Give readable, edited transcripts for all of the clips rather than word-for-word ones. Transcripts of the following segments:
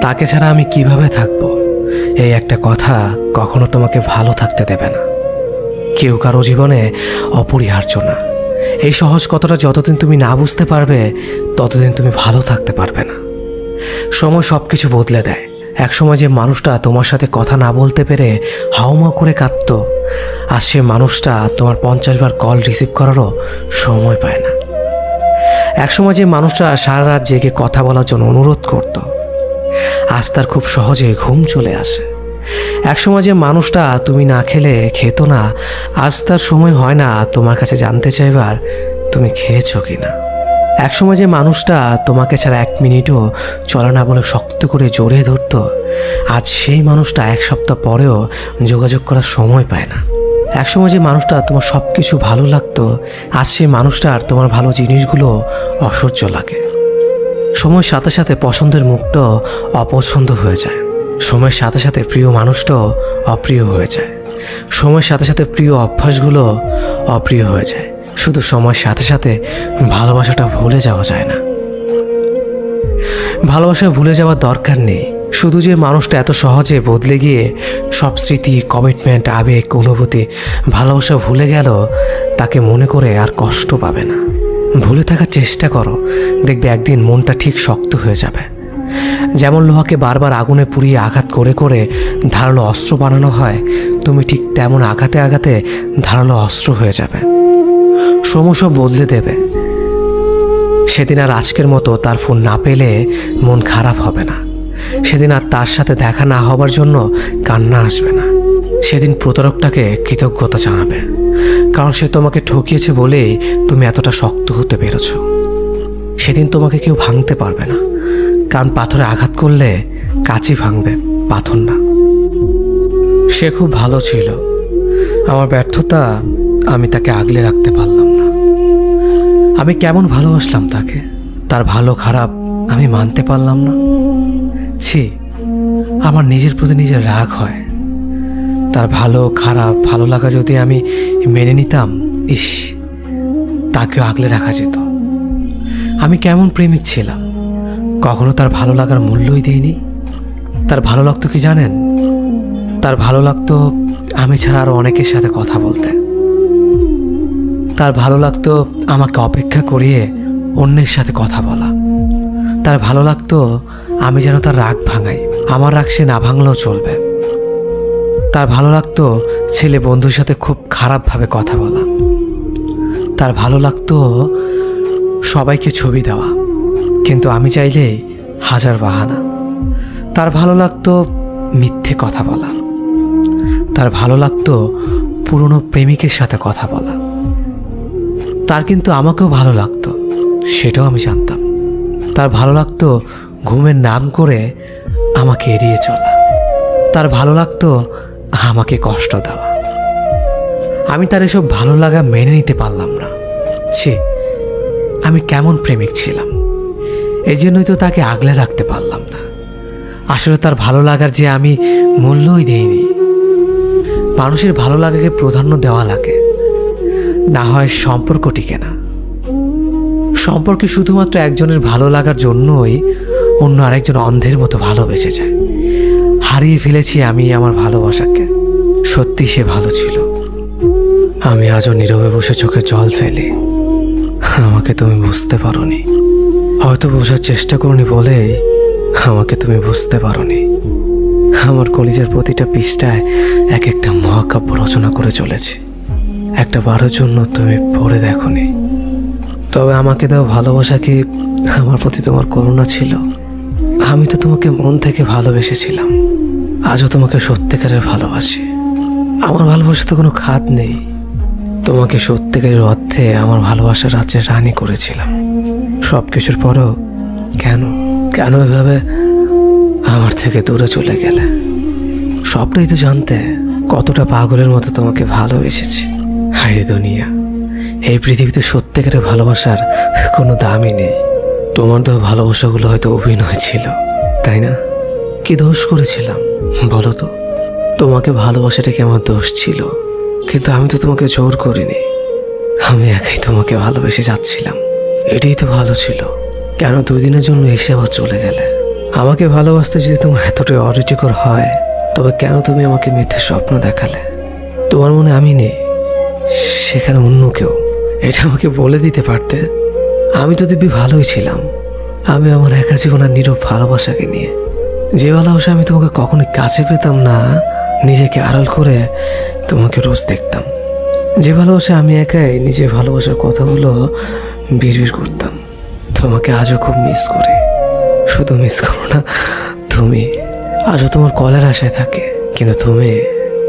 তাকে ছাড়া আমি কিভাবে থাকবো, এই একটা কথা কখনো তোমাকে ভালো থাকতে দেবে না। কেউ কারো জীবনে অপরিহার্য না। এই সহজ কথাটা যতদিন তুমি না বুঝতে পারবে ততদিন তুমি ভালো থাকতে পারবে না। সময় সব কিছু বদলে দেয়। একসময় যে মানুষটা তোমার সাথে কথা না বলতে পেরে হাউমাউ করে কাঁদত, আর সে মানুষটা তোমার 50 বার কল রিসিভ করারও সময় পায় না। একসময় যে মানুষটা সারা রাত জেগে কথা বলার জন্য অনুরোধ করত, আজ তার খুব সহজে ঘুম চলে আসে। একসময় যে মানুষটা তুমি না খেলে খেত না, আজ তার সময় হয় না তোমার কাছে জানতে চাইবার তুমি খেয়েছো কিনা। একসময় যে মানুষটা তোমাকে ছাড়া 1 মিনিটও চলে না বলে শক্ত করে জড়িয়ে ধরত, আজ সেই মানুষটা 1 সপ্তাহ পরেও যোগাযোগ করার সময় পায় না। একসময় যে মানুষটা তোমার সব কিছু ভালো লাগতো, আজ সেই মানুষটার তোমার ভালো জিনিসগুলো অসহ্য লাগে। সময়ের সাথে সাথে পছন্দের মুখটা অপছন্দ হয়ে যায়। সময়ের সাথে সাথে প্রিয় মানুষটাও অপ্রিয় হয়ে যায়। সময়ের সাথে সাথে প্রিয় অভ্যাসগুলো অপ্রিয় হয়ে যায়। শুধু সময়ের সাথে সাথে ভালোবাসাটা ভুলে যাওয়া যায় না। ভালোবাসা ভুলে যাওয়ার দরকার নেই। শুধু যে মানুষটা এত সহজে বদলে গিয়ে সব স্মৃতি, কমিটমেন্ট, আবেগ, অনুভূতি, ভালোবাসা ভুলে গেল, তাকে মনে করে আর কষ্ট পাবে না। ভুলে থাকার চেষ্টা করো, দেখবে একদিন মনটা ঠিক শক্ত হয়ে যাবে। যেমন লোহাকে বারবার আগুনে পুড়িয়ে আঘাত করে করে ধারালো অস্ত্র বানানো হয়, তুমি ঠিক তেমন আঘাতে আঘাতে ধারালো অস্ত্র হয়ে যাবে। সময় সব বদলে দেবে। সেদিন আর আজকের মতো তার ফোন না পেলে মন খারাপ হবে না। সেদিন আর তার সাথে দেখা না হবার জন্য কান্না আসবে না। সেদিন প্রতারকটাকে কৃতজ্ঞতা জানাবে, কারণ সে তোমাকে ঠকিয়েছে বলেই তুমি এতটা শক্ত হতে পেরেছ। সেদিন তোমাকে কেউ ভাঙতে পারবে না, কারণ পাথরে আঘাত করলে কাঁচি ভাঙবে, পাথর না। সে খুব ভালো ছিল। আমার ব্যর্থতা আমি তাকে আগলে রাখতে পারলাম না। আমি কেমন ভালোবাসলাম তাকে, তার ভালো খারাপ আমি মানতে পারলাম না। ছি, আমার নিজের প্রতি নিজের রাগ হয়। তার ভালো খারাপ ভালো লাগা যদি আমি মেনে নিতাম, ইস, তাকেও আগলে রাখা যেত। আমি কেমন প্রেমিক ছিলাম, কখনো তার ভালো লাগার মূল্যই দিইনি। তার ভালো লাগতো কি জানেন? তার ভালো লাগতো আমি ছাড়া আরও অনেকের সাথে কথা বলতে। তার ভালো লাগতো আমাকে অপেক্ষা করিয়ে অন্যের সাথে কথা বলা। তার ভালো লাগতো আমি যেন তার রাগ ভাঙাই, আমার রাগ সে না ভাঙলেও চলবে। তার ভালো লাগতো ছেলে বন্ধুর সাথে খুব খারাপভাবে কথা বলা। তার ভালো লাগতো সবাইকে ছবি দেওয়া, কিন্তু আমি চাইলেই 1000 বাহানা। তার ভালো লাগতো মিথ্যে কথা বলা। তার ভালো লাগতো পুরনো প্রেমিকের সাথে কথা বলা। তার কিন্তু আমাকেও ভালো লাগতো, সেটাও আমি জানতাম। তার ভালো লাগতো ঘুমের নাম করে আমাকে এড়িয়ে চলা। তার ভালো লাগতো আমাকে কষ্ট দেওয়া। আমি তার এসব ভালো লাগা মেনে নিতে পারলাম না। ছি, আমি কেমন প্রেমিক ছিলাম। এই জন্যই তো তাকে আগলে রাখতে পারলাম না। আসলে তার ভালো লাগার যে আমি মূল্যই দেইনি। মানুষের ভালো লাগাকে প্রাধান্য দেওয়া লাগে, না হয় সম্পর্ক টিকে না। সম্পর্কে শুধুমাত্র একজনের ভালো লাগার জন্যই অন্য আরেকজন অন্ধের মতো ভালোবেসে যায়। হারিয়ে ফেলেছি আমি আমার ভালোবাসাকে। সত্যি সে ভালো ছিল। আমি আজও নীরবে বসে চোখে জল ফেলি। আমাকে তুমি বুঝতে পারোনি, হয়তো বোঝার চেষ্টা করনি বলেই আমাকে তুমি বুঝতে পারোনি। আমার কলিজার প্রতিটা পৃষ্ঠায় এক একটা মহাকাব্য রচনা করে চলেছে। একটা বারের জন্য তুমি পড়ে দেখোনি। তবে আমাকে দেওয়া ভালোবাসা কি আমার প্রতি তোমার করুণা ছিল? আমি তো তোমাকে মন থেকে ভালোবেসেছিলাম। আজও তোমাকে সত্যিকারের ভালোবাসি। আমার ভালোবাসা তো কোনো খাত নেই। তোমাকে সত্যিকারের অর্থে আমার ভালোবাসার রাজ্যের রানী করেছিলাম। সব কিছুর পরেও কেন এভাবে আমার থেকে দূরে চলে গেলে? সবটাই তো জানতে কতটা পাগলের মতো তোমাকে ভালোবেসেছি। হায়রে দুনিয়া, এই পৃথিবীতে সত্যিকারের ভালোবাসার কোনো দামই নেই। তোমার তো ভালোবাসাগুলো হয়তো অভিনয় ছিল, তাই না? কি দোষ করেছিলাম বলো তো? তোমাকে ভালোবাসাটা কি আমার দোষ ছিল? কিন্তু আমি তো তোমাকে জোর করিনি। আমি একাই তোমাকে ভালোবেসে যাচ্ছিলাম। এটাই তো ভালো ছিল। কেন 2 দিনের জন্য এসে আবার চলে গেলে? আমাকে ভালোবাসতে যদি তোমার এতটাই অরুচিকর হয়, তবে কেন তুমি আমাকে মিথ্যে স্বপ্ন দেখালে? তোমার মনে আমি নেই, সেখানে অন্য কেউ। এটা আমাকে বলে দিতে পারতে। আমি তো দিব্যি ভালোই ছিলাম। আমি আমার একা জীবনের নীরব ভালোবাসাকে নিয়ে, যে ভালোবাসা আমি তোমাকে কখনোই কাছে পেতাম না, নিজেকে আড়াল করে তোমাকে রোজ দেখতাম। যে ভালোবাসা আমি একাই নিজের ভালোবাসার কথাগুলো বিড়বিড় করতাম। তোমাকে আজও খুব মিস করি। শুধু মিস করো না, তুমি আজও তোমার কলের আশায় থাকে, কিন্তু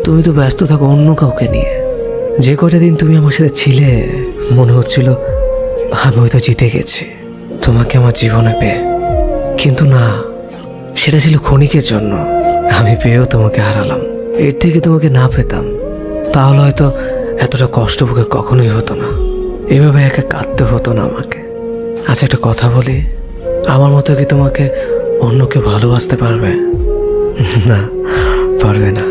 তুমি তো ব্যস্ত থাকো অন্য কাউকে নিয়ে। যে কয়টা দিন তুমি আমার সাথে ছিলে, মনে হচ্ছিল আমি হয়তো জিতে গেছি তোমাকে আমার জীবনে পেয়ে। কিন্তু না, সেটা ছিল ক্ষণিকের জন্য। আমি পেয়েও তোমাকে হারালাম। এর থেকে তোমাকে না পেতাম, তাহলে হয়তো এতটা কষ্ট বুকে কখনোই হতো না, এভাবে একা কাঁদতে হতো না আমাকে। আচ্ছা, একটা কথা বলি, আমার মতো কি তোমাকে অন্য কেউ ভালোবাসতে পারবে? না, পারবে না।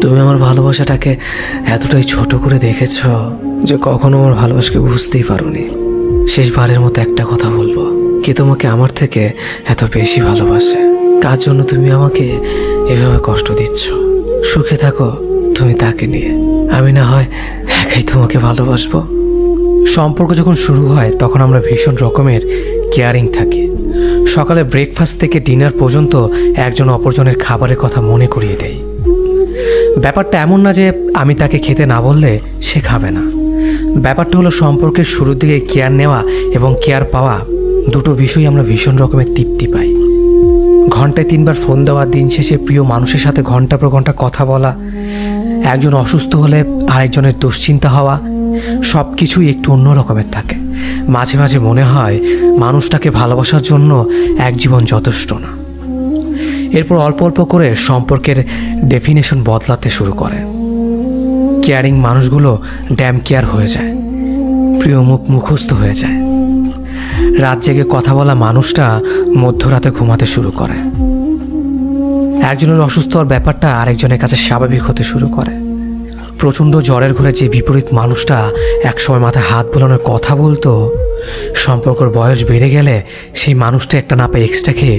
তুমি আমার ভালোবাসাটাকে এতটাই ছোট করে দেখেছ যে কখনো আমার ভালোবাসাকে বুঝতেই পারোনি। শেষবারের মতো একটা কথা বলবো, কি তোমাকে আমার থেকে এত বেশি ভালোবাসে? কার জন্য তুমি আমাকে এভাবে কষ্ট দিচ্ছ? সুখে থাকো তুমি তাকে নিয়ে, আমি না হয় একাই তোমাকে ভালোবাসবো। সম্পর্ক যখন শুরু হয় তখন আমরা ভীষণ রকমের কেয়ারিং থাকি। সকালে ব্রেকফাস্ট থেকে ডিনার পর্যন্ত একজন অপরজনের খাবারের কথা মনে করিয়ে দেয়। ব্যাপারটা এমন না যে আমি তাকে খেতে না বললে সে খাবে না। ব্যাপারটা হলো সম্পর্কের শুরুর দিকে কেয়ার নেওয়া এবং কেয়ার পাওয়া, দুটো বিষয় আমরা ভীষণ রকমের তৃপ্তি পাই। ঘন্টায় 3 বার ফোন দেওয়া, দিন শেষে প্রিয় মানুষের সাথে ঘন্টা পর ঘন্টা কথা বলা, একজন অসুস্থ হলে আরেকজনের দুশ্চিন্তা হওয়া, সব কিছুই একটু অন্য রকমের থাকে। মাঝে মাঝে মনে হয় মানুষটাকে ভালোবাসার জন্য এক জীবন যথেষ্ট না। এরপর অল্প অল্প করে সম্পর্কের ডেফিনেশন বদলাতে শুরু করে। কেয়ারিং মানুষগুলো ড্যাম কেয়ার হয়ে যায়, প্রিয় মুখ মুখস্থ হয়ে যায়। রাত জেগে কথা বলা মানুষটা মধ্যরাতে ঘুমাতে শুরু করে। একজনের অসুস্থ হওয়ার ব্যাপারটা আরেকজনের কাছে স্বাভাবিক হতে শুরু করে। প্রচণ্ড জ্বরের ঘরে যে বিপরীত মানুষটা একসময় মাথায় হাত বোলানোর কথা বলতো, সম্পর্কের বয়স বেড়ে গেলে সেই মানুষটা একটা না পেয়ে এক্সট্রা খেয়ে